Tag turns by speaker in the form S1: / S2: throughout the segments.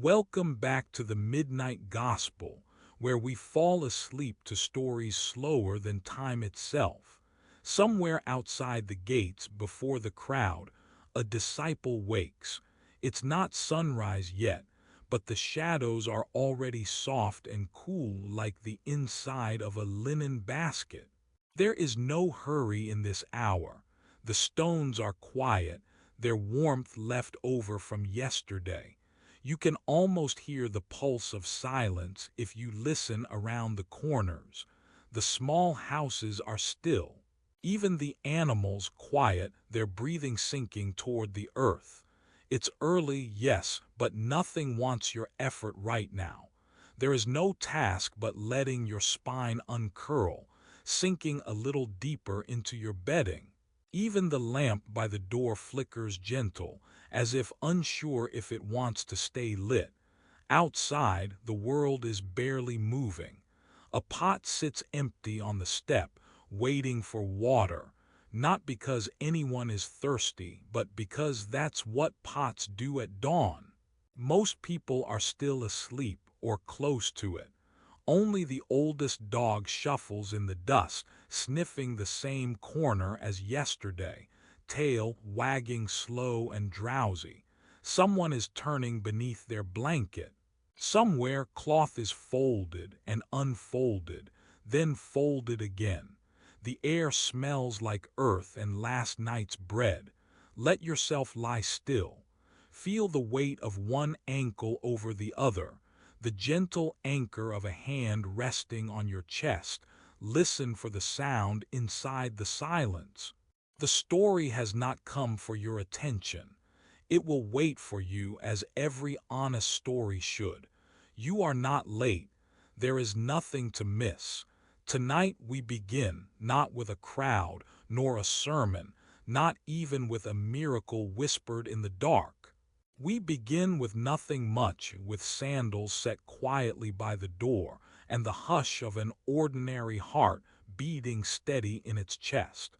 S1: Welcome back to the Midnight Gospel, where we fall asleep to stories slower than time itself. Somewhere outside the gates, before the crowd, a disciple wakes. It's not sunrise yet, but the shadows are already soft and cool like the inside of a linen basket. There is no hurry in this hour. The stones are quiet, their warmth left over from yesterday. You can almost hear the pulse of silence if you listen around the corners. The small houses are still. Even the animals quiet, their breathing sinking toward the earth. It's early, yes, but nothing wants your effort right now. There is no task but letting your spine uncurl, sinking a little deeper into your bedding. Even the lamp by the door flickers gentle, as if unsure if it wants to stay lit. Outside, the world is barely moving. A pot sits empty on the step, waiting for water, not because anyone is thirsty, but because that's what pots do at dawn. Most people are still asleep or close to it. Only the oldest dog shuffles in the dust, sniffing the same corner as yesterday, tail wagging slow and drowsy. Someone is turning beneath their blanket. Somewhere cloth is folded and unfolded, then folded again. The air smells like earth and last night's bread. Let yourself lie still. Feel the weight of one ankle over the other, the gentle anchor of a hand resting on your chest. Listen for the sound inside the silence. The story has not come for your attention. It will wait for you as every honest story should. You are not late. There is nothing to miss. Tonight we begin, not with a crowd, nor a sermon, not even with a miracle whispered in the dark. We begin with nothing much, with sandals set quietly by the door, and the hush of an ordinary heart beating steady in its chest.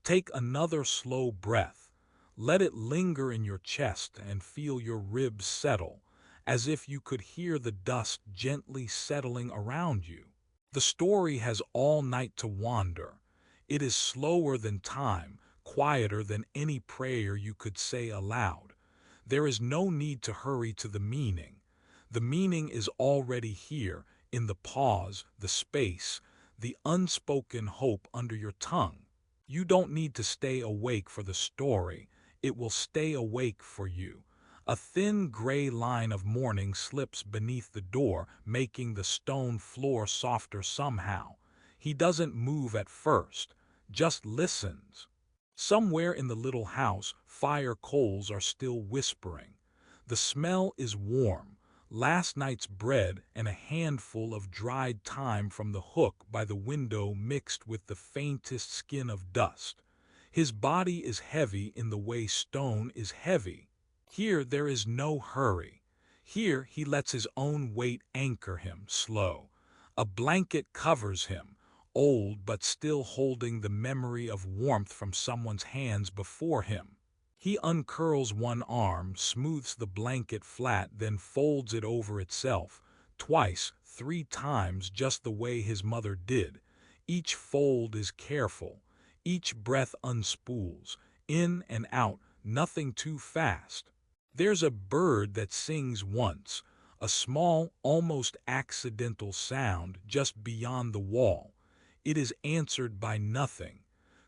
S1: Take another slow breath. Let it linger in your chest and feel your ribs settle, as if you could hear the dust gently settling around you. The story has all night to wander. It is slower than time, quieter than any prayer you could say aloud. There is no need to hurry to the meaning. The meaning is already here, in the pause, the space, the unspoken hope under your tongue. You don't need to stay awake for the story. It will stay awake for you. A thin gray line of morning slips beneath the door, making the stone floor softer somehow. He doesn't move at first, just listens. Somewhere in the little house, fire coals are still whispering. The smell is warm, last night's bread and a handful of dried thyme from the hook by the window mixed with the faintest skin of dust. His body is heavy in the way stone is heavy. Here there is no hurry. Here he lets his own weight anchor him, slow. A blanket covers him, old but still holding the memory of warmth from someone's hands before him. He uncurls one arm, smooths the blanket flat, then folds it over itself, twice, 3 times, just the way his mother did. Each fold is careful. Each breath unspools, in and out, nothing too fast. There's a bird that sings once, a small, almost accidental sound just beyond the wall. It is answered by nothing.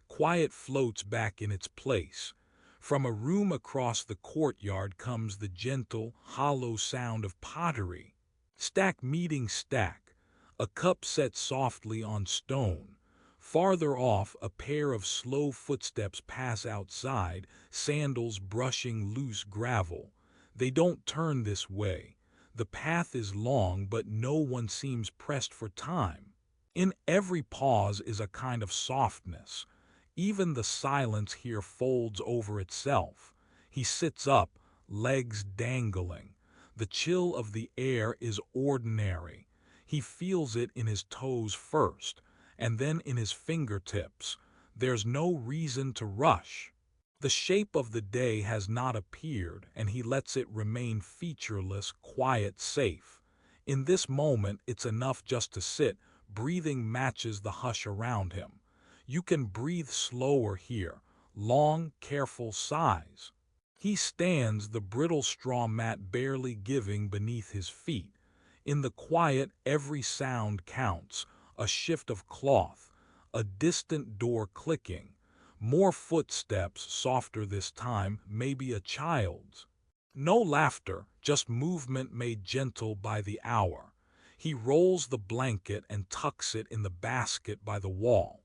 S1: Quiet floats back in its place. From a room across the courtyard comes the gentle, hollow sound of pottery. Stack meeting stack, a cup set softly on stone. Farther off, a pair of slow footsteps pass outside, sandals brushing loose gravel. They don't turn this way. The path is long, but no one seems pressed for time. In every pause is a kind of softness. Even the silence here folds over itself. He sits up, legs dangling. The chill of the air is ordinary. He feels it in his toes first, and then in his fingertips. There's no reason to rush. The shape of the day has not appeared, and he lets it remain featureless, quiet, safe. In this moment, it's enough just to sit. Breathing matches the hush around him. You can breathe slower here, long, careful sighs. He stands, the brittle straw mat barely giving beneath his feet. In the quiet, every sound counts. A shift of cloth, a distant door clicking, more footsteps, softer this time, maybe a child's. No laughter, just movement made gentle by the hour. He rolls the blanket and tucks it in the basket by the wall.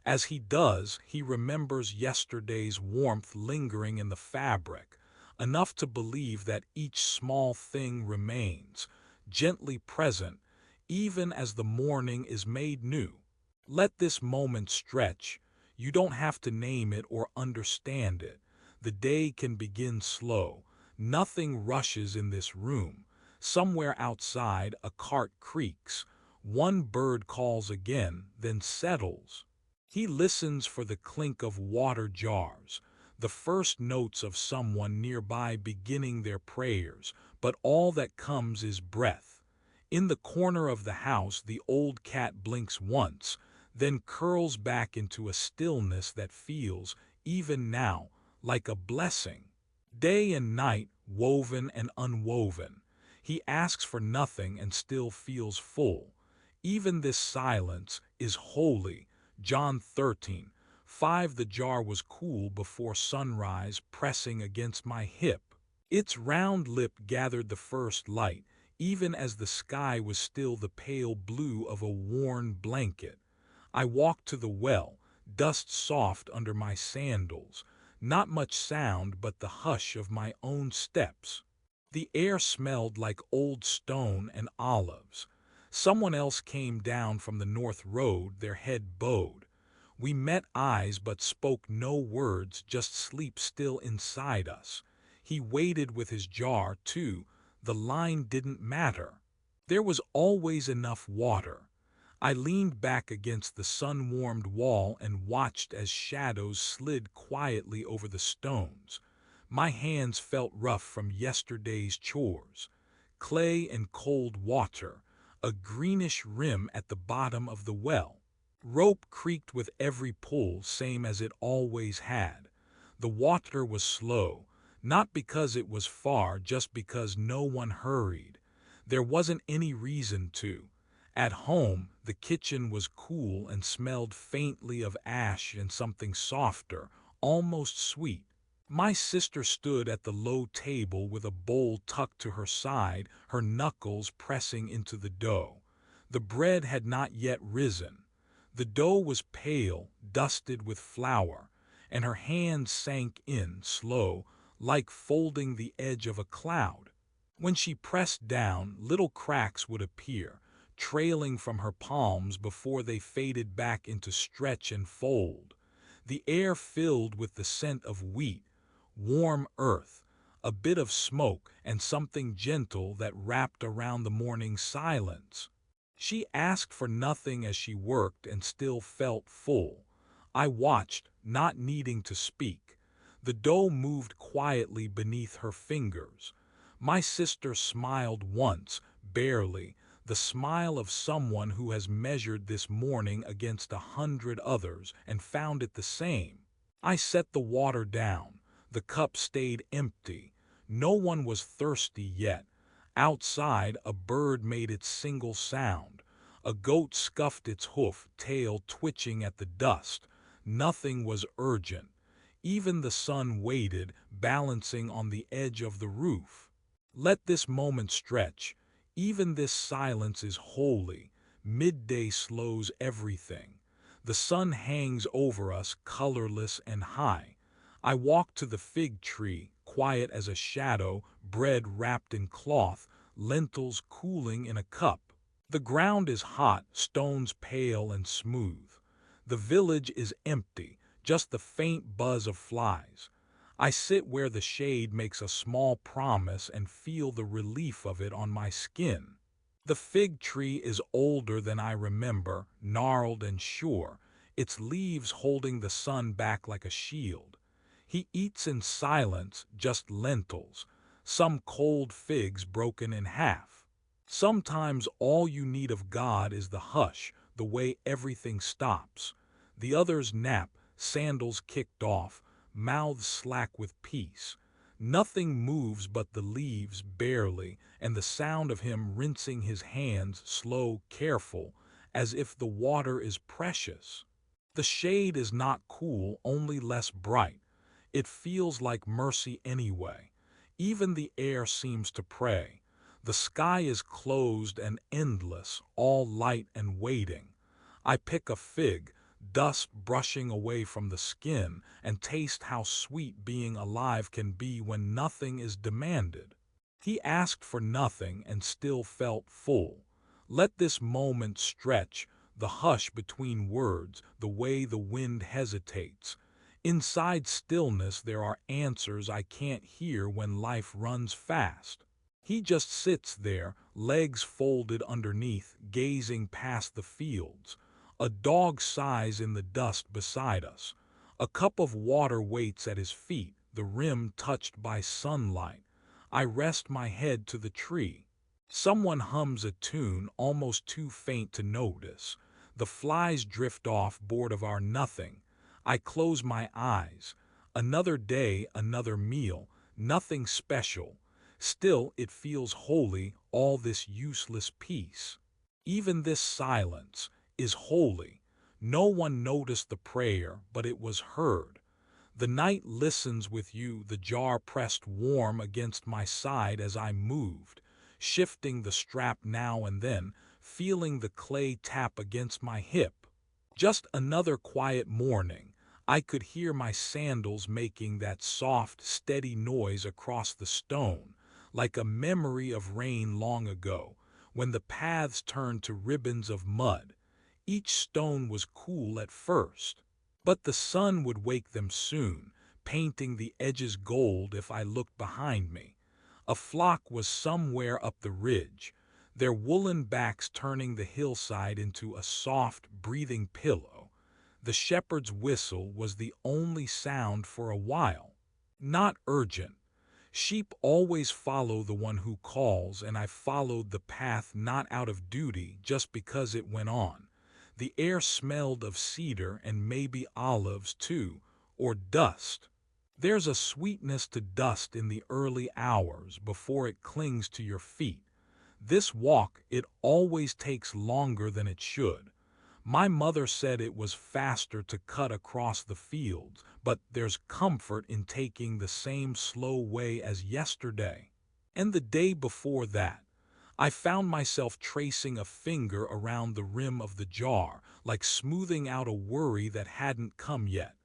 S1: As he does, he remembers yesterday's warmth lingering in the fabric, enough to believe that each small thing remains, gently present, even as the morning is made new. Let this moment stretch. You don't have to name it or understand it. The day can begin slow. Nothing rushes in this room. Somewhere outside, a cart creaks. One bird calls again, then settles. He listens for the clink of water jars, the first notes of someone nearby beginning their prayers, but all that comes is breath. In the corner of the house, the old cat blinks once, then curls back into a stillness that feels, even now, like a blessing. Day and night, woven and unwoven. He asks for nothing and still feels full. Even this silence is holy. John 13:5. The jar was cool before sunrise, pressing against my hip. Its round lip gathered the first light, even as the sky was still the pale blue of a worn blanket. I walked to the well, dust soft under my sandals, not much sound but the hush of my own steps. The air smelled like old stone and olives. Someone else came down from the north road, their head bowed. We met eyes but spoke no words, just sleep still inside us. He waited with his jar, too. The line didn't matter. There was always enough water. I leaned back against the sun-warmed wall and watched as shadows slid quietly over the stones. My hands felt rough from yesterday's chores. Clay and cold water, a greenish rim at the bottom of the well. Rope creaked with every pull, same as it always had. The water was slow, not because it was far, just because no one hurried. There wasn't any reason to. At home, the kitchen was cool and smelled faintly of ash and something softer, almost sweet. My sister stood at the low table with a bowl tucked to her side, her knuckles pressing into the dough. The bread had not yet risen. The dough was pale, dusted with flour, and her hands sank in, slow, like folding the edge of a cloud. When she pressed down, little cracks would appear, trailing from her palms before they faded back into stretch and fold. The air filled with the scent of wheat, warm earth, a bit of smoke, and something gentle that wrapped around the morning silence. She asked for nothing as she worked and still felt full. I watched, not needing to speak. The dough moved quietly beneath her fingers. My sister smiled once, barely, the smile of someone who has measured this morning against 100 others and found it the same. I set the water down. The cup stayed empty. No one was thirsty yet. Outside, a bird made its single sound. A goat scuffed its hoof, tail twitching at the dust. Nothing was urgent. Even the sun waited, balancing on the edge of the roof. Let this moment stretch. Even this silence is holy. Midday slows everything. The sun hangs over us, colorless and high. I walk to the fig tree, quiet as a shadow, bread wrapped in cloth, lentils cooling in a cup. The ground is hot, stones pale and smooth. The village is empty, just the faint buzz of flies. I sit where the shade makes a small promise and feel the relief of it on my skin. The fig tree is older than I remember, gnarled and sure, its leaves holding the sun back like a shield. He eats in silence, just lentils, some cold figs broken in half. Sometimes all you need of God is the hush, the way everything stops. The others nap, sandals kicked off, mouths slack with peace. Nothing moves but the leaves barely, and the sound of him rinsing his hands slow, careful, as if the water is precious. The shade is not cool, only less bright. It feels like mercy anyway. Even the air seems to pray. The sky is closed and endless, all light and waiting. I pick a fig, dust brushing away from the skin, and taste how sweet being alive can be when nothing is demanded. He asked for nothing and still felt full. Let this moment stretch, the hush between words, the way the wind hesitates. Inside stillness there are answers I can't hear when life runs fast. He just sits there, legs folded underneath, gazing past the fields. A dog sighs in the dust beside us. A cup of water waits at his feet, the rim touched by sunlight. I rest my head to the tree. Someone hums a tune almost too faint to notice. The flies drift off, bored of our nothing. I close my eyes. Another day, another meal, nothing special. Still, it feels holy, all this useless peace. Even this silence is holy. No one noticed the prayer, but it was heard. The night listens with you, the jar pressed warm against my side as I moved, shifting the strap now and then, feeling the clay tap against my hip. Just another quiet morning. I could hear my sandals making that soft, steady noise across the stone, like a memory of rain long ago, when the paths turned to ribbons of mud. Each stone was cool at first, but the sun would wake them soon, painting the edges gold if I looked behind me. A flock was somewhere up the ridge, their woolen backs turning the hillside into a soft, breathing pillow. The shepherd's whistle was the only sound for a while. Not urgent. Sheep always follow the one who calls, and I followed the path not out of duty, just because it went on. The air smelled of cedar and maybe olives too, or dust. There's a sweetness to dust in the early hours before it clings to your feet. This walk, it always takes longer than it should. My mother said it was faster to cut across the fields, but there's comfort in taking the same slow way as yesterday. And the day before that, I found myself tracing a finger around the rim of the jar, like smoothing out a worry that hadn't come yet.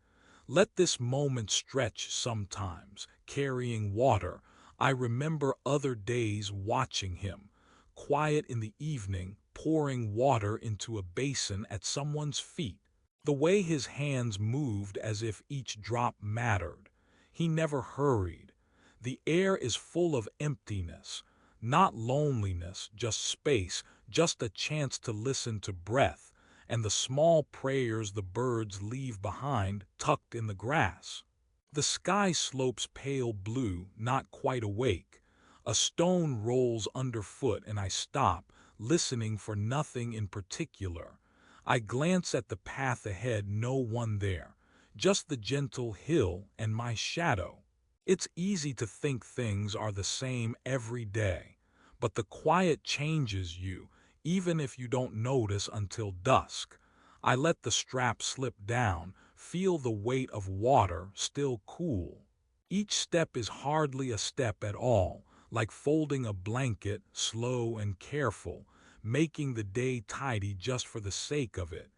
S1: Let this moment stretch sometimes, carrying water. I remember other days watching him, quiet in the evening, pouring water into a basin at someone's feet. The way his hands moved as if each drop mattered. He never hurried. The air is full of emptiness, not loneliness, just space, just a chance to listen to breath, and the small prayers the birds leave behind tucked in the grass. The sky slopes pale blue, not quite awake. A stone rolls underfoot and I stop, listening for nothing in particular. I glance at the path ahead, no one there, just the gentle hill and my shadow. It's easy to think things are the same every day, but the quiet changes you, even if you don't notice until dusk. I let the strap slip down, feel the weight of water, still cool. Each step is hardly a step at all, like folding a blanket, slow and careful, making the day tidy just for the sake of it.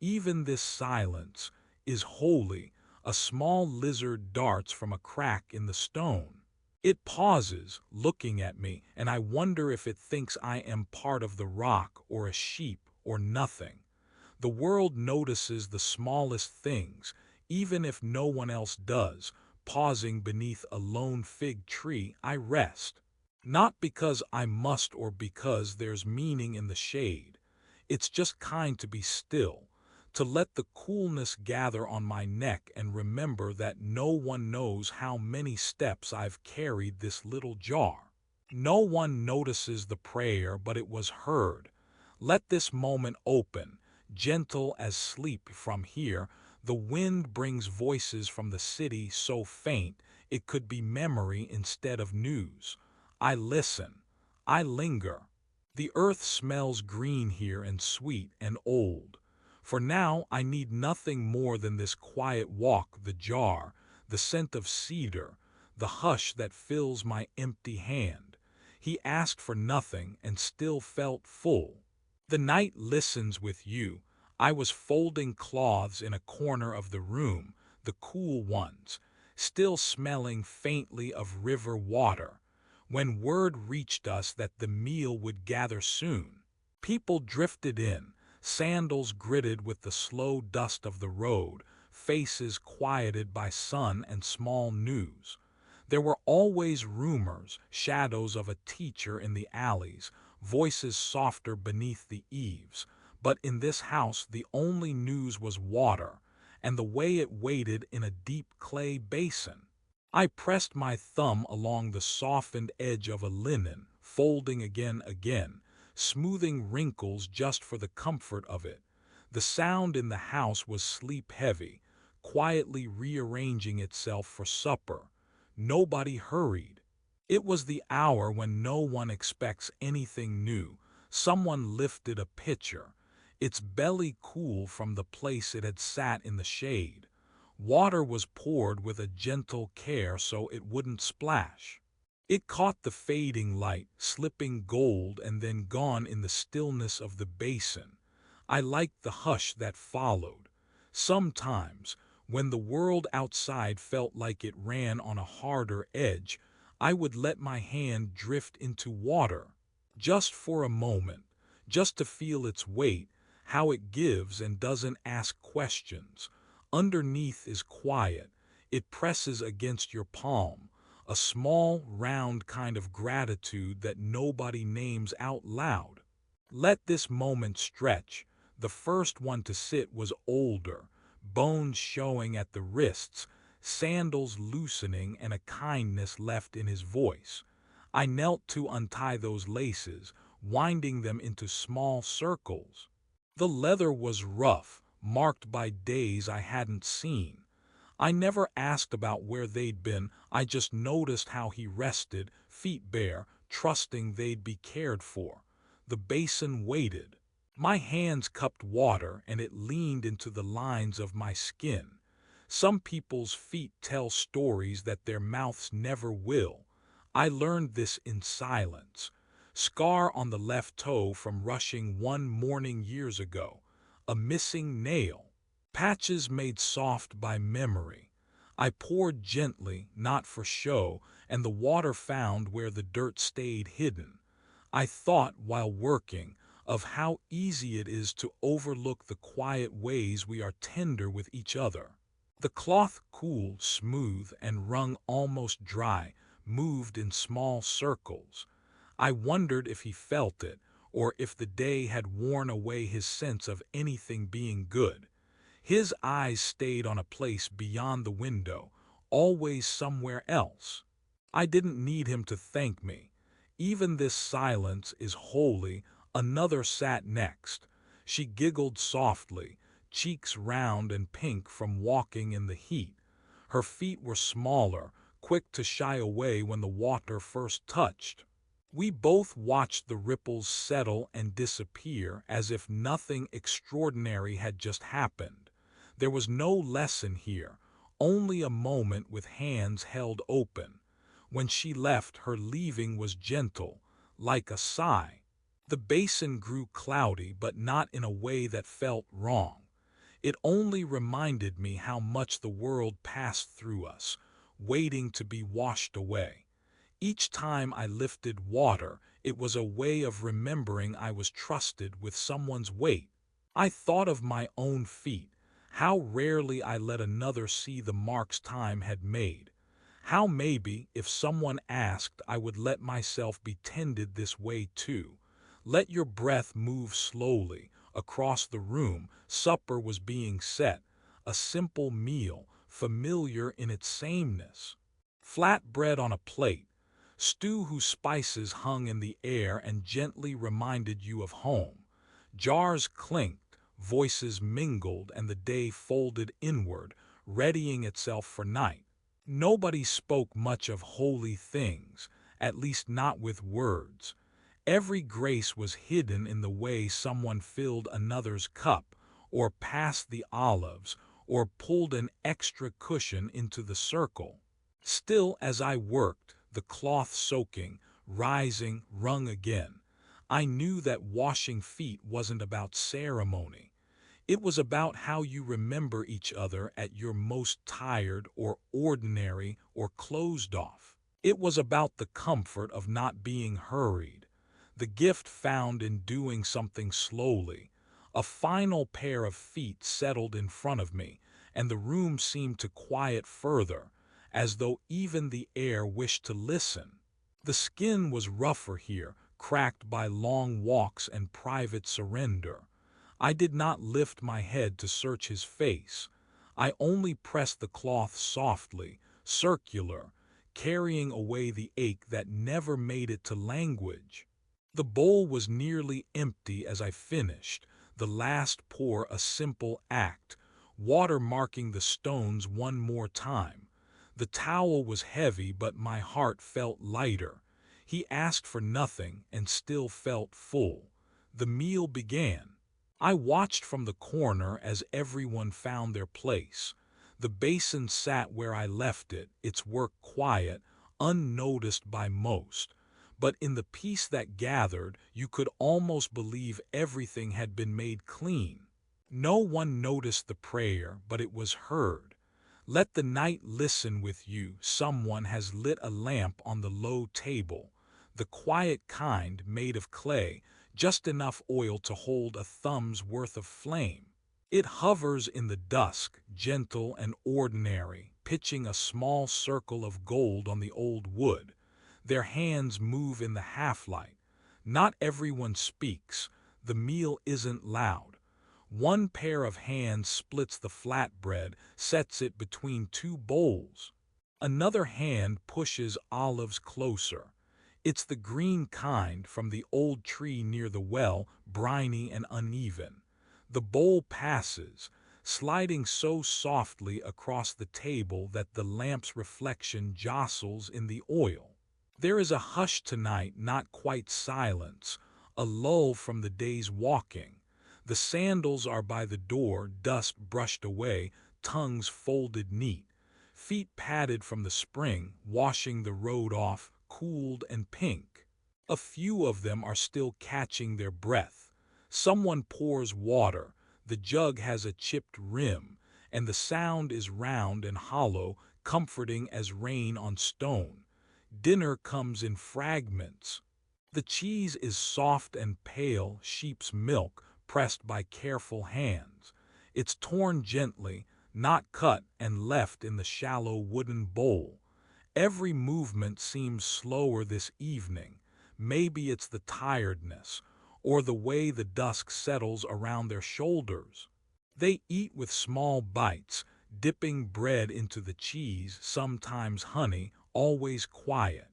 S1: Even this silence is holy. A small lizard darts from a crack in the stone. It pauses, looking at me, and I wonder if it thinks I am part of the rock or a sheep or nothing. The world notices the smallest things, even if no one else does. Pausing beneath a lone fig tree, I rest. Not because I must or because there's meaning in the shade. It's just kind to be still, to let the coolness gather on my neck and remember that no one knows how many steps I've carried this little jar. No one notices the prayer, but it was heard. Let this moment open, gentle as sleep from here. The wind brings voices from the city so faint it could be memory instead of news. I listen. I linger. The earth smells green here and sweet and old. For now I need nothing more than this quiet walk, the jar, the scent of cedar, the hush that fills my empty hand. He asked for nothing and still felt full. The night listens with you. I was folding cloths in a corner of the room, the cool ones, still smelling faintly of river water, when word reached us that the meal would gather soon. People drifted in, sandals gritted with the slow dust of the road, faces quieted by sun and small news. There were always rumors, shadows of a teacher in the alleys, voices softer beneath the eaves. But in this house the only news was water, and the way it waited in a deep clay basin. I pressed my thumb along the softened edge of a linen, folding again, smoothing wrinkles just for the comfort of it. The sound in the house was sleep-heavy, quietly rearranging itself for supper. Nobody hurried. It was the hour when no one expects anything new. Someone lifted a pitcher, its belly cool from the place it had sat in the shade. Water was poured with a gentle care so it wouldn't splash. It caught the fading light, slipping gold and then gone in the stillness of the basin. I liked the hush that followed. Sometimes, when the world outside felt like it ran on a harder edge, I would let my hand drift into water, just for a moment, just to feel its weight, how it gives and doesn't ask questions. Underneath is quiet. It presses against your palm, a small, round kind of gratitude that nobody names out loud. Let this moment stretch. The first one to sit was older, bones showing at the wrists, sandals loosening and a kindness left in his voice. I knelt to untie those laces, winding them into small circles. The leather was rough, marked by days I hadn't seen. I never asked about where they'd been, I just noticed how he rested, feet bare, trusting they'd be cared for. The basin waited. My hands cupped water and it leaned into the lines of my skin. Some people's feet tell stories that their mouths never will. I learned this in silence. Scar on the left toe from rushing one morning years ago. A missing nail. Patches made soft by memory. I poured gently, not for show, and the water found where the dirt stayed hidden. I thought, while working, of how easy it is to overlook the quiet ways we are tender with each other. The cloth, cool, smooth, and wrung almost dry, moved in small circles. I wondered if he felt it, or if the day had worn away his sense of anything being good. His eyes stayed on a place beyond the window, always somewhere else. I didn't need him to thank me. Even this silence is holy. Another sat next. She giggled softly, cheeks round and pink from walking in the heat. Her feet were smaller, quick to shy away when the water first touched. We both watched the ripples settle and disappear as if nothing extraordinary had just happened. There was no lesson here, only a moment with hands held open. When she left, her leaving was gentle, like a sigh. The basin grew cloudy, but not in a way that felt wrong. It only reminded me how much the world passed through us, waiting to be washed away. Each time I lifted water, it was a way of remembering I was trusted with someone's weight. I thought of my own feet, how rarely I let another see the marks time had made. How maybe, if someone asked, I would let myself be tended this way too. Let your breath move slowly, Across the room, supper was being set, a simple meal, familiar in its sameness. Flat bread on a plate, stew whose spices hung in the air and gently reminded you of home. Jars clinked, voices mingled, and the day folded inward, readying itself for night. Nobody spoke much of holy things, at least not with words. Every grace was hidden in the way someone filled another's cup, or passed the olives, or pulled an extra cushion into the circle. Still, as I worked, the cloth soaking, rising, rung again, I knew that washing feet wasn't about ceremony. It was about how you remember each other at your most tired or ordinary or closed off. It was about the comfort of not being hurried, the gift found in doing something slowly. A final pair of feet settled in front of me, and the room seemed to quiet further, as though even the air wished to listen. The skin was rougher here, cracked by long walks and private surrender. I did not lift my head to search his face. I only pressed the cloth softly, circular, carrying away the ache that never made it to language. The bowl was nearly empty as I finished, the last pour a simple act, water marking the stones one more time. The towel was heavy, but my heart felt lighter. He asked for nothing and still felt full. The meal began. I watched from the corner as everyone found their place. The basin sat where I left it, its work quiet, unnoticed by most. But in the peace that gathered, you could almost believe everything had been made clean. No one noticed the prayer, but it was heard. Let the night listen with you. Someone has lit a lamp on the low table, the quiet kind made of clay, just enough oil to hold a thumb's worth of flame. It hovers in the dusk, gentle and ordinary, pitching a small circle of gold on the old wood. Their hands move in the half-light. Not everyone speaks. The meal isn't loud. One pair of hands splits the flatbread, sets it between two bowls. Another hand pushes olives closer. It's the green kind from the old tree near the well, briny and uneven. The bowl passes, sliding so softly across the table that the lamp's reflection jostles in the oil. There is a hush tonight, not quite silence, a lull from the day's walking. The sandals are by the door, dust brushed away, tongues folded neat, feet padded from the spring, washing the road off, cooled and pink. A few of them are still catching their breath. Someone pours water, the jug has a chipped rim, and the sound is round and hollow, comforting as rain on stone. Dinner comes in fragments. The cheese is soft and pale, sheep's milk, pressed by careful hands. It's torn gently, not cut, and left in the shallow wooden bowl. Every movement seems slower this evening. Maybe it's the tiredness, or the way the dusk settles around their shoulders. They eat with small bites, dipping bread into the cheese, sometimes honey, always quiet.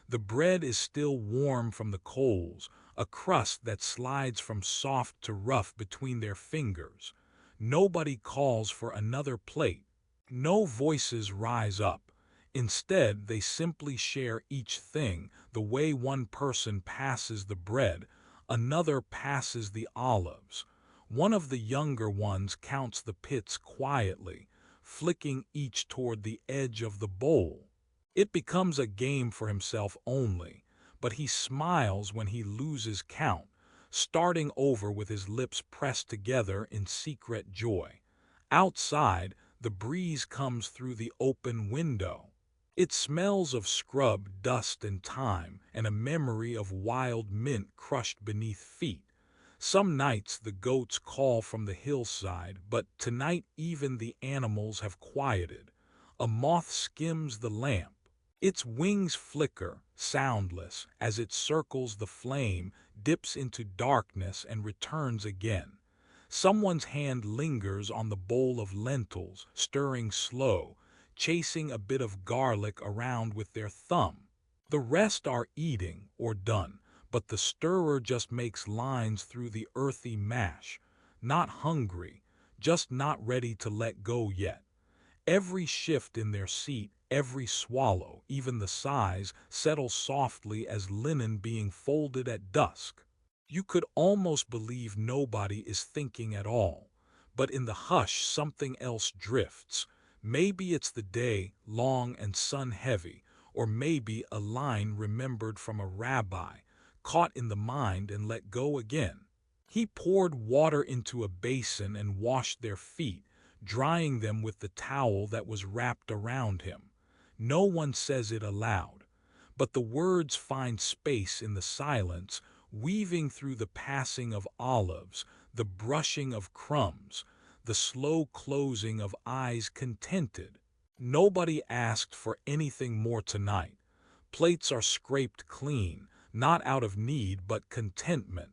S1: The bread is still warm from the coals, a crust that slides from soft to rough between their fingers. Nobody calls for another plate. No voices rise up. Instead, they simply share each thing, the way one person passes the bread, another passes the olives. One of the younger ones counts the pits quietly, flicking each toward the edge of the bowl. It becomes a game for himself only, but he smiles when he loses count, starting over with his lips pressed together in secret joy. Outside, the breeze comes through the open window. It smells of scrub, dust, and thyme, and a memory of wild mint crushed beneath feet. Some nights the goats call from the hillside, but tonight even the animals have quieted. A moth skims the lamp. Its wings flicker, soundless, as it circles the flame, dips into darkness, and returns again. Someone's hand lingers on the bowl of lentils, stirring slow, chasing a bit of garlic around with their thumb. The rest are eating or done, but the stirrer just makes lines through the earthy mash. Not hungry, just not ready to let go yet. Every shift in their seat, every swallow, even the sighs, settles softly as linen being folded at dusk. You could almost believe nobody is thinking at all. But in the hush something else drifts. Maybe it's the day, long and sun-heavy, or maybe a line remembered from a rabbi, caught in the mind and let go again. He poured water into a basin and washed their feet, drying them with the towel that was wrapped around him. No one says it aloud, but the words find space in the silence, weaving through the passing of olives, the brushing of crumbs, the slow closing of eyes contented. Nobody asked for anything more tonight. Plates are scraped clean, not out of need but contentment.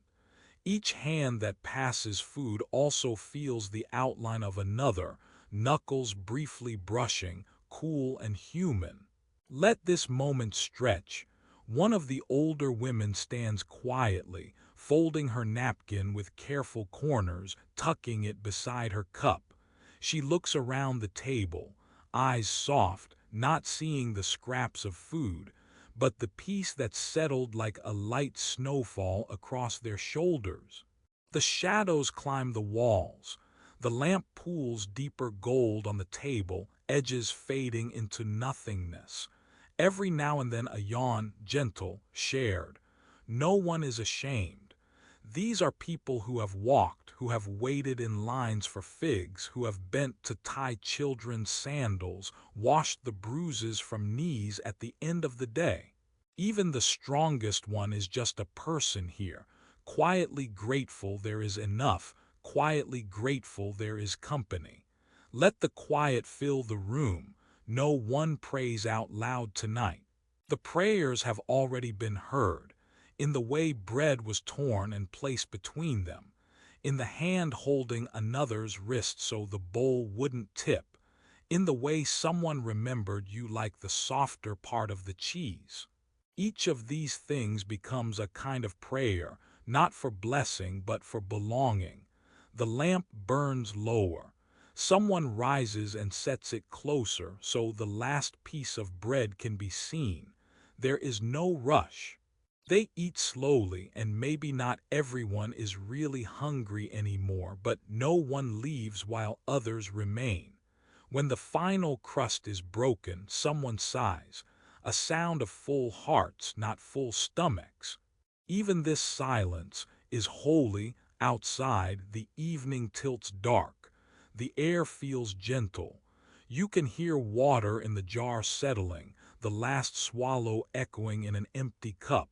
S1: Each hand that passes food also feels the outline of another, knuckles briefly brushing, cool and human. Let this moment stretch. One of the older women stands quietly, folding her napkin with careful corners, tucking it beside her cup. She looks around the table, eyes soft, not seeing the scraps of food, but the peace that settled like a light snowfall across their shoulders. The shadows climb the walls. The lamp pools deeper gold on the table, edges fading into nothingness. Every now and then a yawn, gentle, shared. No one is ashamed. These are people who have walked, who have waited in lines for figs, who have bent to tie children's sandals, washed the bruises from knees at the end of the day. Even the strongest one is just a person here, quietly grateful there is enough, quietly grateful there is company. Let the quiet fill the room. No one prays out loud tonight. The prayers have already been heard, in the way bread was torn and placed between them, in the hand holding another's wrist so the bowl wouldn't tip, in the way someone remembered you like the softer part of the cheese. Each of these things becomes a kind of prayer, not for blessing but for belonging. The lamp burns lower. Someone rises and sets it closer so the last piece of bread can be seen. There is no rush. They eat slowly, and maybe not everyone is really hungry anymore, but no one leaves while others remain. When the final crust is broken, someone sighs, a sound of full hearts, not full stomachs. Even this silence is holy. Outside, the evening tilts dark. The air feels gentle. You can hear water in the jar settling, the last swallow echoing in an empty cup.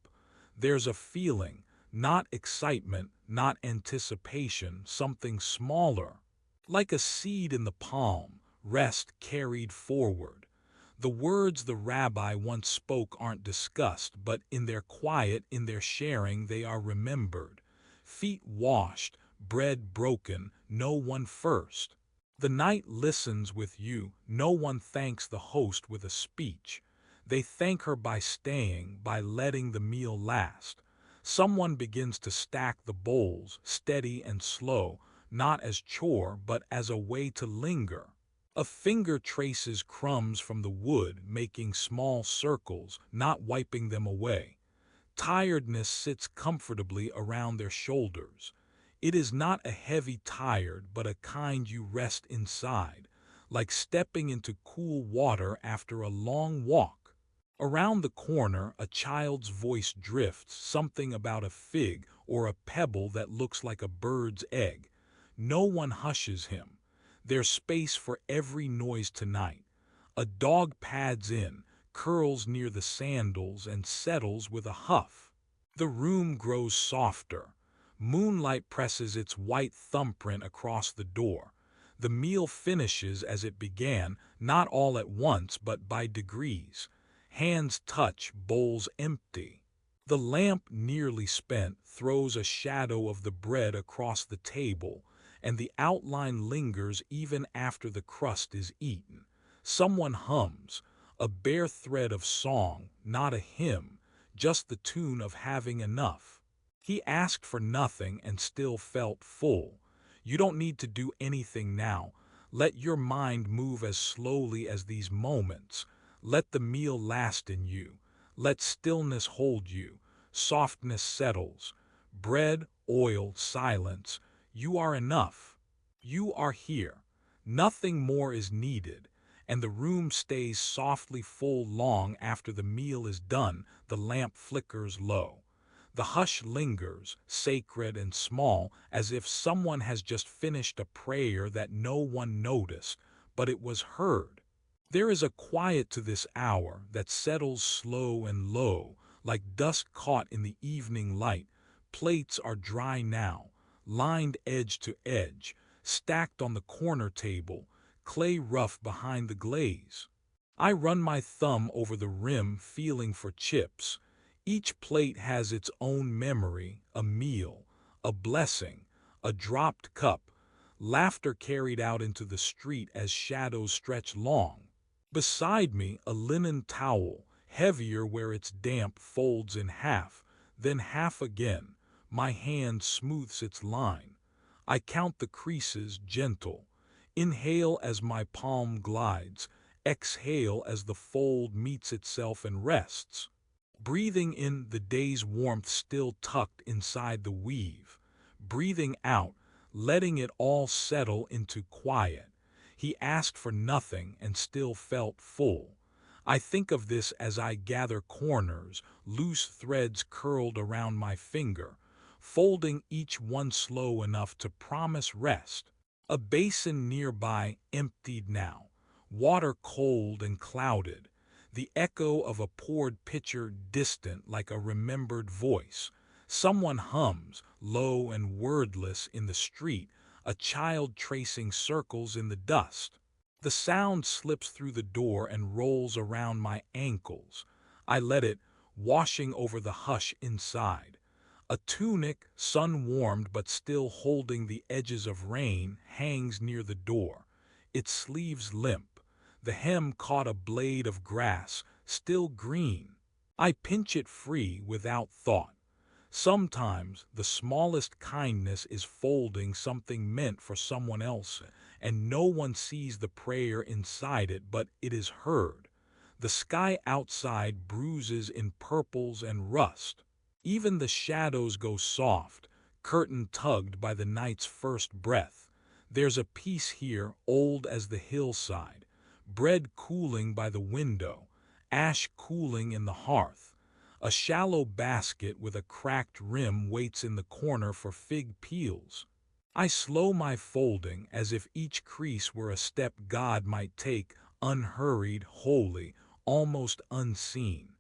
S1: There's a feeling, not excitement, not anticipation, something smaller, like a seed in the palm, rest carried forward. The words the rabbi once spoke aren't discussed, but in their quiet, in their sharing, they are remembered. Feet washed, bread broken, no one first. The night listens with you, no one thanks the host with a speech. They thank her by staying, by letting the meal last. Someone begins to stack the bowls, steady and slow, not as chore but as a way to linger. A finger traces crumbs from the wood, making small circles, not wiping them away. Tiredness sits comfortably around their shoulders. It is not a heavy tired, but a kind you rest inside, like stepping into cool water after a long walk. Around the corner, a child's voice drifts, something about a fig or a pebble that looks like a bird's egg. No one hushes him. There's space for every noise tonight. A dog pads in, curls near the sandals, and settles with a huff. The room grows softer. Moonlight presses its white thumbprint across the door. The meal finishes as it began, not all at once but by degrees. Hands touch, bowls empty. The lamp, nearly spent, throws a shadow of the bread across the table, and the outline lingers even after the crust is eaten. Someone hums, a bare thread of song, not a hymn, just the tune of having enough. He asked for nothing and still felt full. You don't need to do anything now. Let your mind move as slowly as these moments. Let the meal last in you. Let stillness hold you. Softness settles. Bread, oil, silence. You are enough. You are here. Nothing more is needed, and the room stays softly full long after the meal is done. The lamp flickers low. The hush lingers, sacred and small, as if someone has just finished a prayer that no one noticed, but it was heard. There is a quiet to this hour that settles slow and low, like dust caught in the evening light. Plates are dry now, lined edge to edge, stacked on the corner table, clay rough behind the glaze. I run my thumb over the rim, feeling for chips. Each plate has its own memory, a meal, a blessing, a dropped cup, laughter carried out into the street as shadows stretch long. Beside me, a linen towel, heavier where it's damp, folds in half, then half again. My hand smooths its line. I count the creases, gentle. Inhale as my palm glides, exhale as the fold meets itself and rests. Breathing in the day's warmth still tucked inside the weave. Breathing out, letting it all settle into quiet. He asked for nothing and still felt full. I think of this as I gather corners, loose threads curled around my finger, folding each one slow enough to promise rest. A basin nearby, emptied now, water cold and clouded, the echo of a poured pitcher distant like a remembered voice. Someone hums, low and wordless, in the street, a child tracing circles in the dust. The sound slips through the door and rolls around my ankles. I let it, washing over the hush inside. A tunic, sun-warmed but still holding the edges of rain, hangs near the door, its sleeves limp. The hem caught a blade of grass, still green. I pinch it free without thought. Sometimes the smallest kindness is folding something meant for someone else, and no one sees the prayer inside it, but it is heard. The sky outside bruises in purples and rust. Even the shadows go soft, curtain tugged by the night's first breath. There's a peace here old as the hillside, bread cooling by the window, ash cooling in the hearth. A shallow basket with a cracked rim waits in the corner for fig peels. I slow my folding as if each crease were a step God might take, unhurried, holy, almost unseen.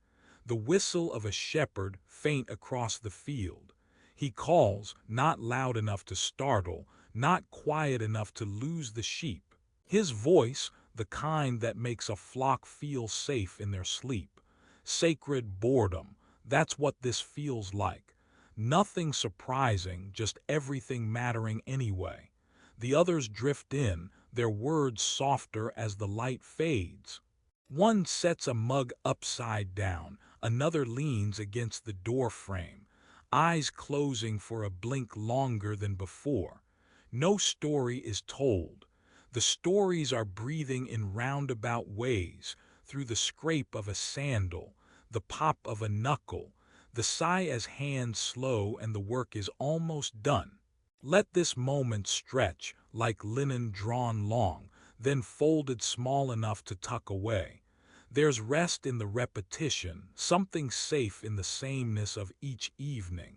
S1: The whistle of a shepherd faint across the field. He calls, not loud enough to startle, not quiet enough to lose the sheep. His voice, the kind that makes a flock feel safe in their sleep. Sacred boredom, that's what this feels like. Nothing surprising, just everything mattering anyway. The others drift in, their words softer as the light fades. One sets a mug upside down, another leans against the door frame, eyes closing for a blink longer than before. No story is told. The stories are breathing in roundabout ways, through the scrape of a sandal, the pop of a knuckle, the sigh as hands slow and the work is almost done. Let this moment stretch, like linen drawn long, then folded small enough to tuck away. There's rest in the repetition, something safe in the sameness of each evening.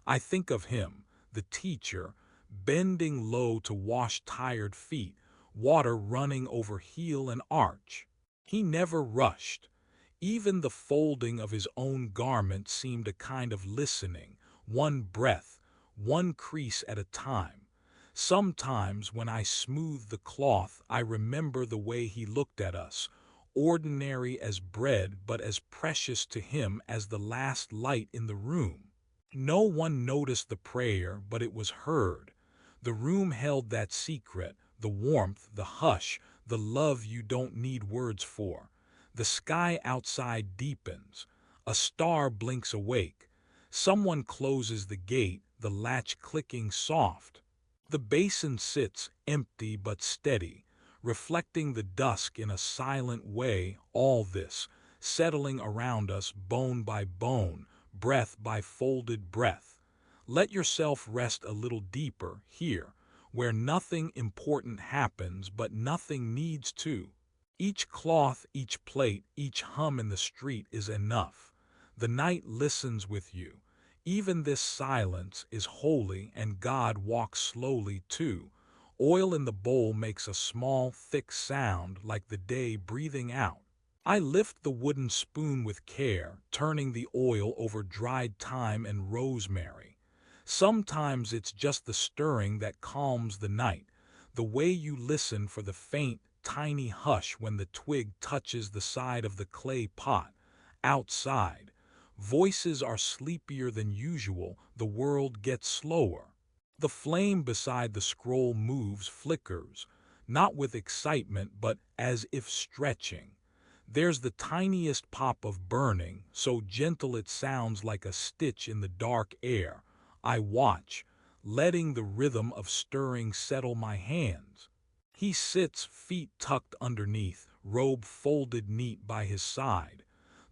S1: I think of him, the teacher, bending low to wash tired feet, water running over heel and arch. He never rushed. Even the folding of his own garment seemed a kind of listening, one breath, one crease at a time. Sometimes when I smooth the cloth, I remember the way he looked at us, ordinary as bread but as precious to him as the last light in the room. No one noticed the prayer, but it was heard. The room held that secret, the warmth, the hush, the love you don't need words for. The sky outside deepens. A star blinks awake. Someone closes the gate, the latch clicking soft. The basin sits, empty but steady, reflecting the dusk in a silent way, all this, settling around us bone by bone, breath by folded breath. Let yourself rest a little deeper here, where nothing important happens but nothing needs to. Each cloth, each plate, each hum in the street is enough. The night listens with you. Even this silence is holy, and God walks slowly too. Oil in the bowl makes a small, thick sound like the day breathing out. I lift the wooden spoon with care, turning the oil over dried thyme and rosemary. Sometimes it's just the stirring that calms the night, the way you listen for the faint, tiny hush when the twig touches the side of the clay pot. Outside, voices are sleepier than usual, the world gets slower. The flame beside the scroll moves, flickers, not with excitement but as if stretching. There's the tiniest pop of burning, so gentle it sounds like a stitch in the dark air. I watch, letting the rhythm of stirring settle my hands. He sits, feet tucked underneath, robe folded neat by his side.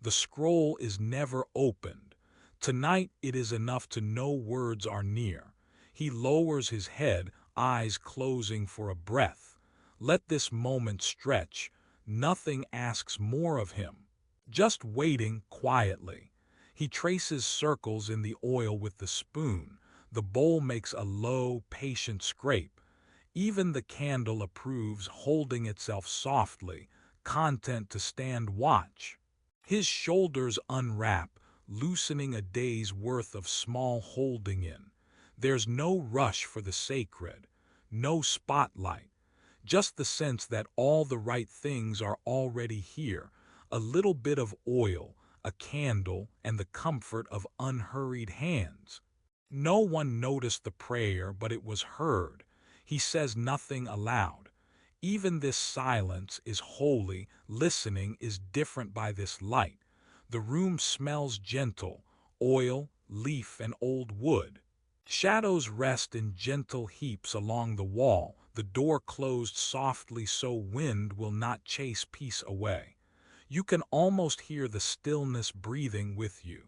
S1: The scroll is never opened. Tonight it is enough to know words are near. He lowers his head, eyes closing for a breath. Let this moment stretch. Nothing asks more of him. Just waiting quietly. He traces circles in the oil with the spoon. The bowl makes a low, patient scrape. Even the candle approves, holding itself softly, content to stand watch. His shoulders unwrap, loosening a day's worth of small holding in. There's no rush for the sacred, no spotlight, just the sense that all the right things are already here. A little bit of oil, a candle, and the comfort of unhurried hands. No one noticed the prayer, but it was heard. He says nothing aloud. Even this silence is holy, listening is different by this light. The room smells gentle, oil, leaf, and old wood. Shadows rest in gentle heaps along the wall, the door closed softly so wind will not chase peace away. You can almost hear the stillness breathing with you.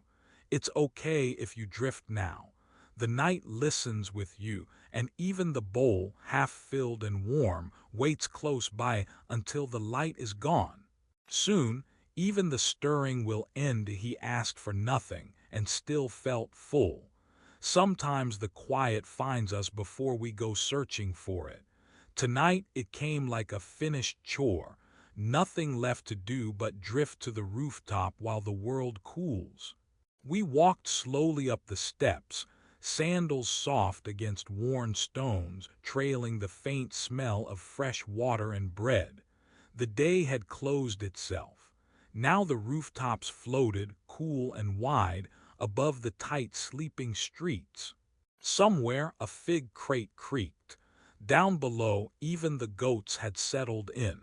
S1: It's okay if you drift now. The night listens with you, and even the bowl, half filled and warm, waits close by until the light is gone. Soon, even the stirring will end. He asked for nothing, and still felt full. Sometimes the quiet finds us before we go searching for it. Tonight it came like a finished chore, nothing left to do but drift to the rooftop while the world cools. We walked slowly up the steps, sandals soft against worn stones, trailing the faint smell of fresh water and bread. The day had closed itself. Now the rooftops floated, cool and wide, above the tight sleeping streets. Somewhere a fig crate creaked. Down below, even the goats had settled in.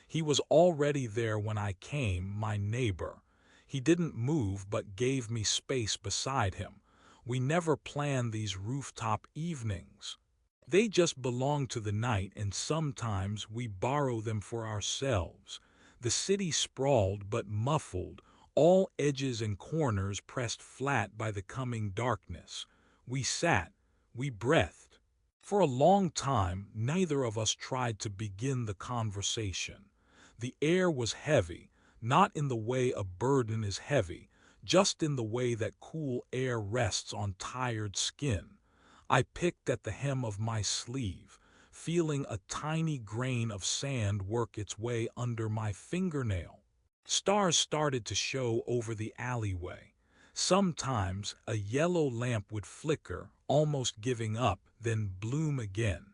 S1: He was already there when I came, my neighbor. He didn't move but gave me space beside him. We never planned these rooftop evenings. They just belong to the night, and sometimes we borrow them for ourselves. The city sprawled but muffled, all edges and corners pressed flat by the coming darkness. We sat, we breathed. For a long time, neither of us tried to begin the conversation. The air was heavy, not in the way a burden is heavy, just in the way that cool air rests on tired skin. I picked at the hem of my sleeve, feeling a tiny grain of sand work its way under my fingernail. Stars started to show over the alleyway. Sometimes a yellow lamp would flicker, almost giving up, then bloom again.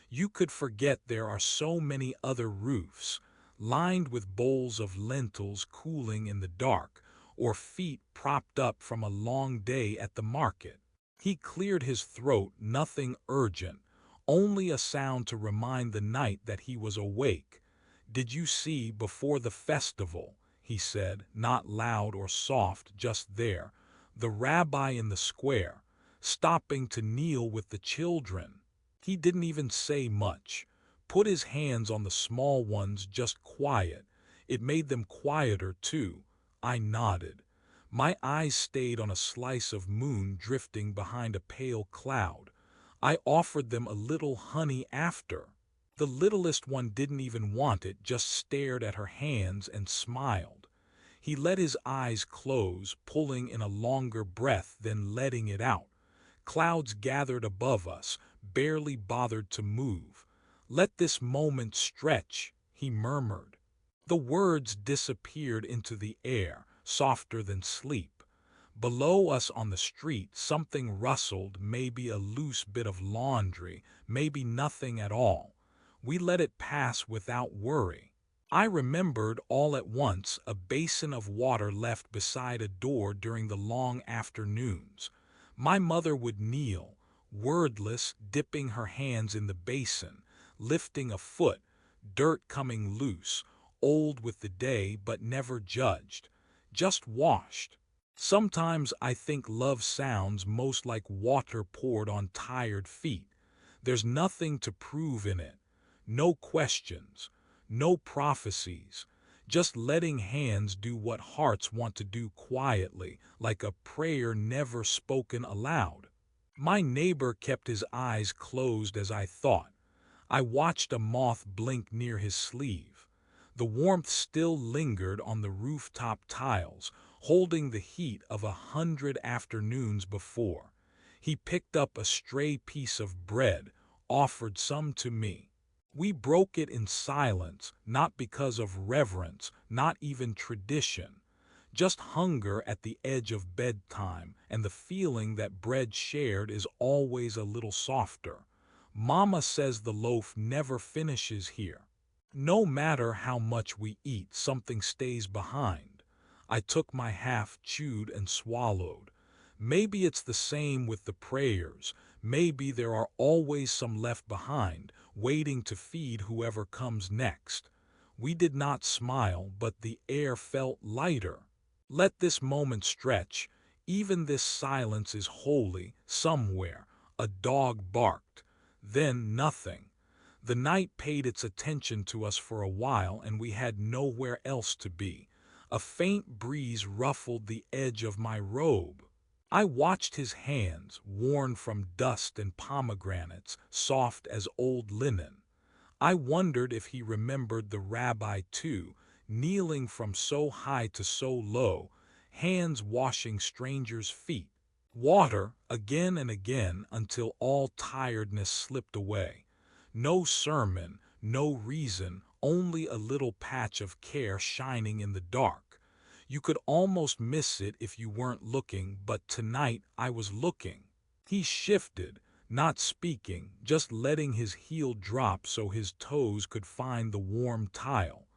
S1: You could forget there are so many other roofs, lined with bowls of lentils cooling in the dark, or feet propped up from a long day at the market. He cleared his throat, nothing urgent, only a sound to remind the night that he was awake. "Did you see before the festival?" he said, not loud or soft, just there, the rabbi in the square, stopping to kneel with the children. He didn't even say much, put his hands on the small ones, just quiet. It made them quieter too. I nodded. My eyes stayed on a slice of moon drifting behind a pale cloud. I offered them a little honey after. The littlest one didn't even want it, just stared at her hands and smiled. He let his eyes close, pulling in a longer breath, then letting it out. Clouds gathered above us, barely bothered to move. "Let this moment stretch," he murmured. The words disappeared into the air, softer than sleep. Below us on the street, something rustled, maybe a loose bit of laundry, maybe nothing at all. We let it pass without worry. I remembered all at once a basin of water left beside a door during the long afternoons. My mother would kneel, wordless, dipping her hands in the basin, lifting a foot, dirt coming loose, old with the day but never judged, just washed. Sometimes I think love sounds most like water poured on tired feet. There's nothing to prove in it, no questions, no prophecies, just letting hands do what hearts want to do quietly, like a prayer never spoken aloud. My neighbor kept his eyes closed as I thought. I watched a moth blink near his sleeve. The warmth still lingered on the rooftop tiles, holding the heat of 100 afternoons before. He picked up a stray piece of bread, offered some to me. We broke it in silence, not because of reverence, not even tradition. Just hunger at the edge of bedtime and the feeling that bread shared is always a little softer. Mama says the loaf never finishes here. No matter how much we eat, something stays behind. I took my half, chewed and swallowed. Maybe it's the same with the prayers. Maybe there are always some left behind, waiting to feed whoever comes next. We did not smile, but the air felt lighter. Let this moment stretch. Even this silence is holy. Somewhere, a dog barked. Then nothing. The night paid its attention to us for a while, and we had nowhere else to be. A faint breeze ruffled the edge of my robe. I watched his hands, worn from dust and pomegranates, soft as old linen. I wondered if he remembered the rabbi too, kneeling from so high to so low, hands washing strangers' feet. Water, again and again, until all tiredness slipped away. No sermon, no reason, only a little patch of care shining in the dark. You could almost miss it if you weren't looking, but tonight I was looking. He shifted, not speaking, just letting his heel drop so his toes could find the warm tile.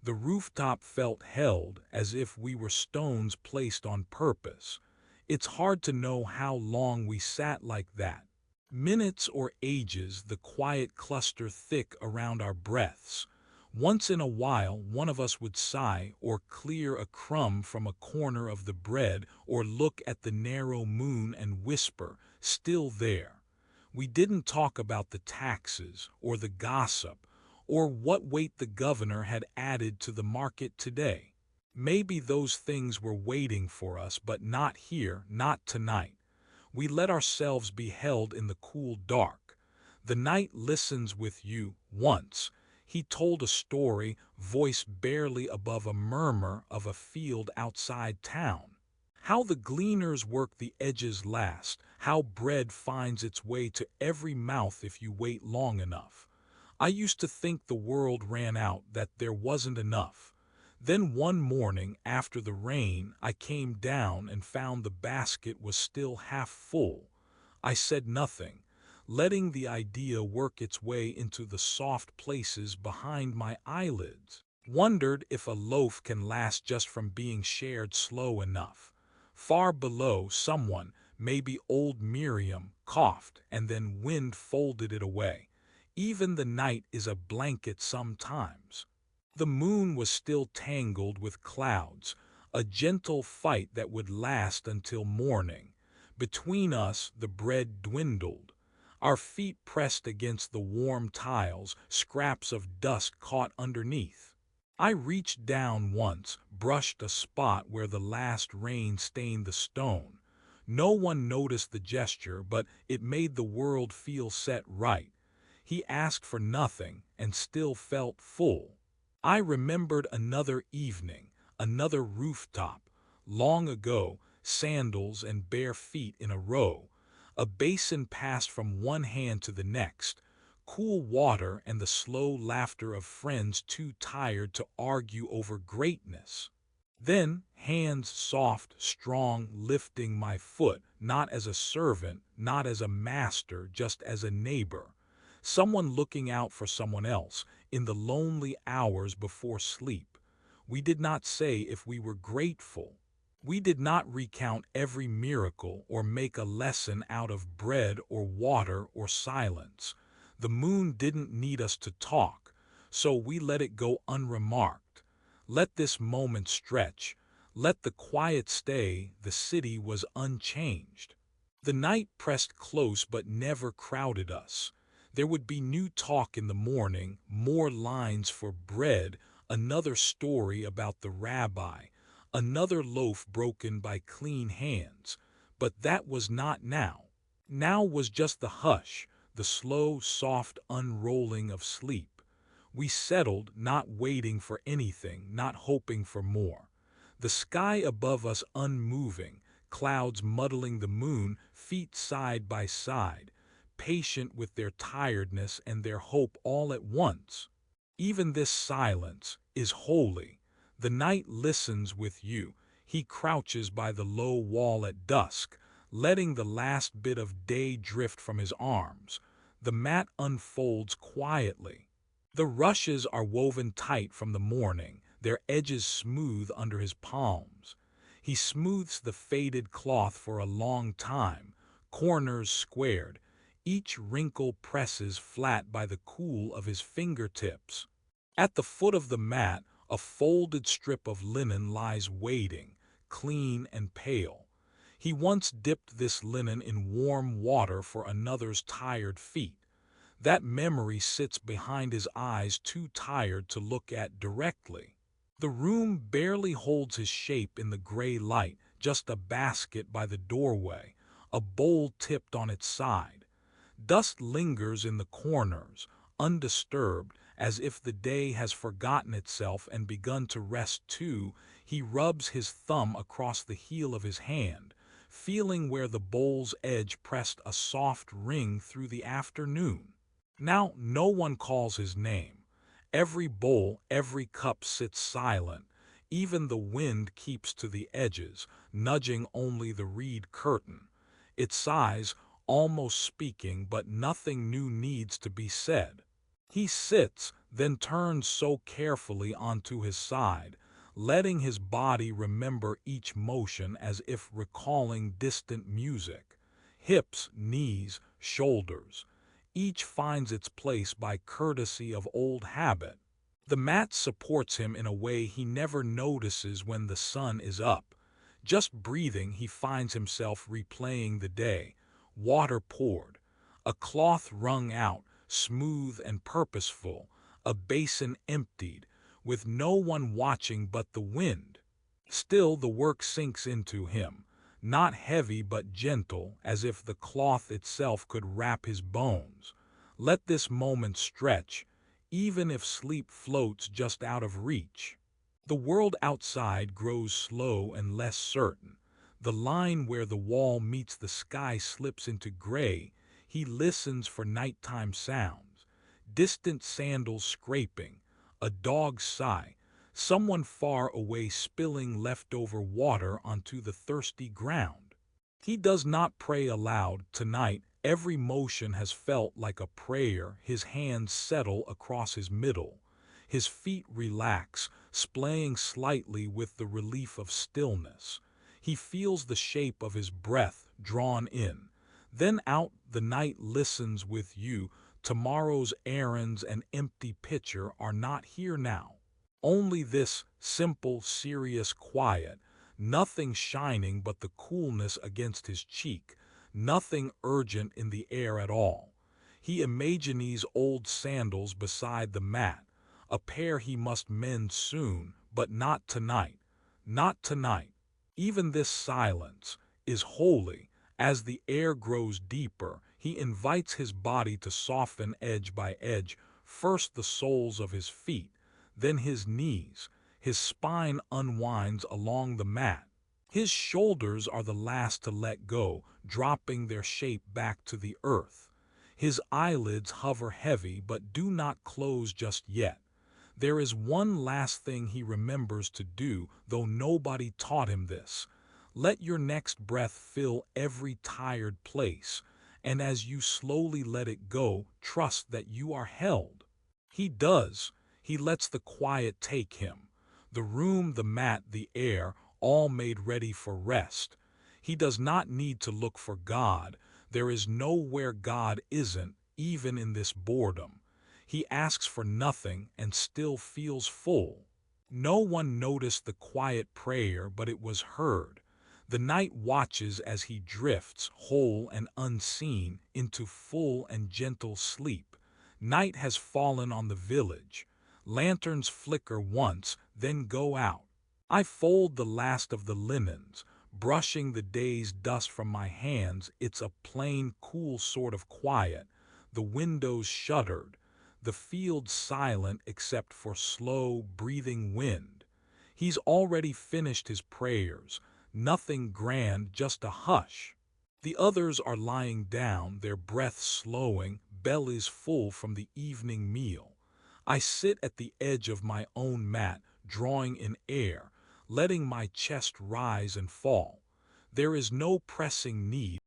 S1: The rooftop felt held, as if we were stones placed on purpose. It's hard to know how long we sat like that. Minutes or ages, the quiet cluster thick around our breaths. Once in a while, one of us would sigh or clear a crumb from a corner of the bread or look at the narrow moon and whisper, "Still there." We didn't talk about the taxes or the gossip or what weight the governor had added to the market today. Maybe those things were waiting for us, but not here, not tonight. We let ourselves be held in the cool dark. "The night listens with you." Once, he told a story, voice barely above a murmur, of a field outside town. How the gleaners work the edges last, how bread finds its way to every mouth if you wait long enough. I used to think the world ran out, that there wasn't enough. Then one morning after the rain, I came down and found the basket was still half full. I said nothing, letting the idea work its way into the soft places behind my eyelids. Wondered if a loaf can last just from being shared slow enough. Far below, someone, Maybe old Miriam coughed and then wind folded it away. Even the night is a blanket sometimes. The moon was still tangled with clouds, a gentle fight that would last until morning. Between us, the bread dwindled. Our feet pressed against the warm tiles, scraps of dust caught underneath. I reached down once, brushed a spot where the last rain stained the stone. No one noticed the gesture, but it made the world feel set right. He asked for nothing and still felt full. I remembered another evening, another rooftop. Long ago, sandals and bare feet in a row. A basin passed from one hand to the next. Cool water and the slow laughter of friends too tired to argue over greatness. Then, hands soft, strong, lifting my foot, not as a servant, not as a master, just as a neighbor. Someone looking out for someone else in the lonely hours before sleep. We did not say if we were grateful. We did not recount every miracle or make a lesson out of bread or water or silence. The moon didn't need us to talk, so we let it go unremarked. Let this moment stretch. Let the quiet stay. The city was unchanged. The night pressed close but never crowded us. There would be new talk in the morning, more lines for bread, another story about the rabbi, another loaf broken by clean hands. But that was not now. Now was just the hush, the slow, soft unrolling of sleep. We settled, not waiting for anything, not hoping for more. The sky above us unmoving, clouds muddling the moon, feet side by side, patient with their tiredness and their hope all at once. Even this silence is holy. The night listens with you. He crouches by the low wall at dusk, letting the last bit of day drift from his arms. The mat unfolds quietly. The rushes are woven tight from the morning, their edges smooth under his palms. He smooths the faded cloth for a long time, corners squared. Each wrinkle presses flat by the cool of his fingertips. At the foot of the mat, a folded strip of linen lies waiting, clean and pale. He once dipped this linen in warm water for another's tired feet. That memory sits behind his eyes, too tired to look at directly. The room barely holds his shape in the gray light, just a basket by the doorway, a bowl tipped on its side. Dust lingers in the corners, undisturbed, as if the day has forgotten itself and begun to rest too. He rubs his thumb across the heel of his hand, feeling where the bowl's edge pressed a soft ring through the afternoon. Now no one calls his name. Every bowl, every cup sits silent. Even the wind keeps to the edges, nudging only the reed curtain. It sighs, almost speaking, but nothing new needs to be said. He sits, then turns so carefully onto his side, letting his body remember each motion as if recalling distant music. Hips, knees, shoulders. Each finds its place by courtesy of old habit. The mat supports him in a way he never notices when the sun is up. Just breathing, he finds himself replaying the day. Water poured, a cloth wrung out, smooth and purposeful, a basin emptied, with no one watching but the wind. Still the work sinks into him, not heavy but gentle, as if the cloth itself could wrap his bones. Let this moment stretch, even if sleep floats just out of reach. The world outside grows slow and less certain. The line where the wall meets the sky slips into gray. He listens for nighttime sounds. Distant sandals scraping, a dog's sigh, someone far away spilling leftover water onto the thirsty ground. He does not pray aloud tonight. Every motion has felt like a prayer. His hands settle across his middle. His feet relax, splaying slightly with the relief of stillness. He feels the shape of his breath, drawn in. Then out the night listens with you. Tomorrow's errands and empty pitcher are not here now. Only this simple, serious quiet, nothing shining but the coolness against his cheek, nothing urgent in the air at all. He imagines old sandals beside the mat, a pair he must mend soon, but not tonight, not tonight. Even this silence is holy. As the air grows deeper, he invites his body to soften edge by edge, first the soles of his feet, then his knees. His spine unwinds along the mat. His shoulders are the last to let go, dropping their shape back to the earth. His eyelids hover heavy but do not close just yet. There is one last thing he remembers to do, though nobody taught him this. Let your next breath fill every tired place, and as you slowly let it go, trust that you are held. He does. He lets the quiet take him. The room, the mat, the air, all made ready for rest. He does not need to look for God. There is nowhere God isn't, even in this boredom. He asks for nothing and still feels full. No one noticed the quiet prayer, but it was heard. The night watches as he drifts, whole and unseen, into full and gentle sleep. Night has fallen on the village. Lanterns flicker once, then go out. I fold the last of the linens, brushing the day's dust from my hands. It's a plain, cool sort of quiet. The windows shuttered, the field silent except for slow, breathing wind. He's already finished his prayers, nothing grand, just a hush. The others are lying down, their breath slowing, bellies full from the evening meal. I sit at the edge of my own mat, drawing in air, letting my chest rise and fall. There is no pressing need.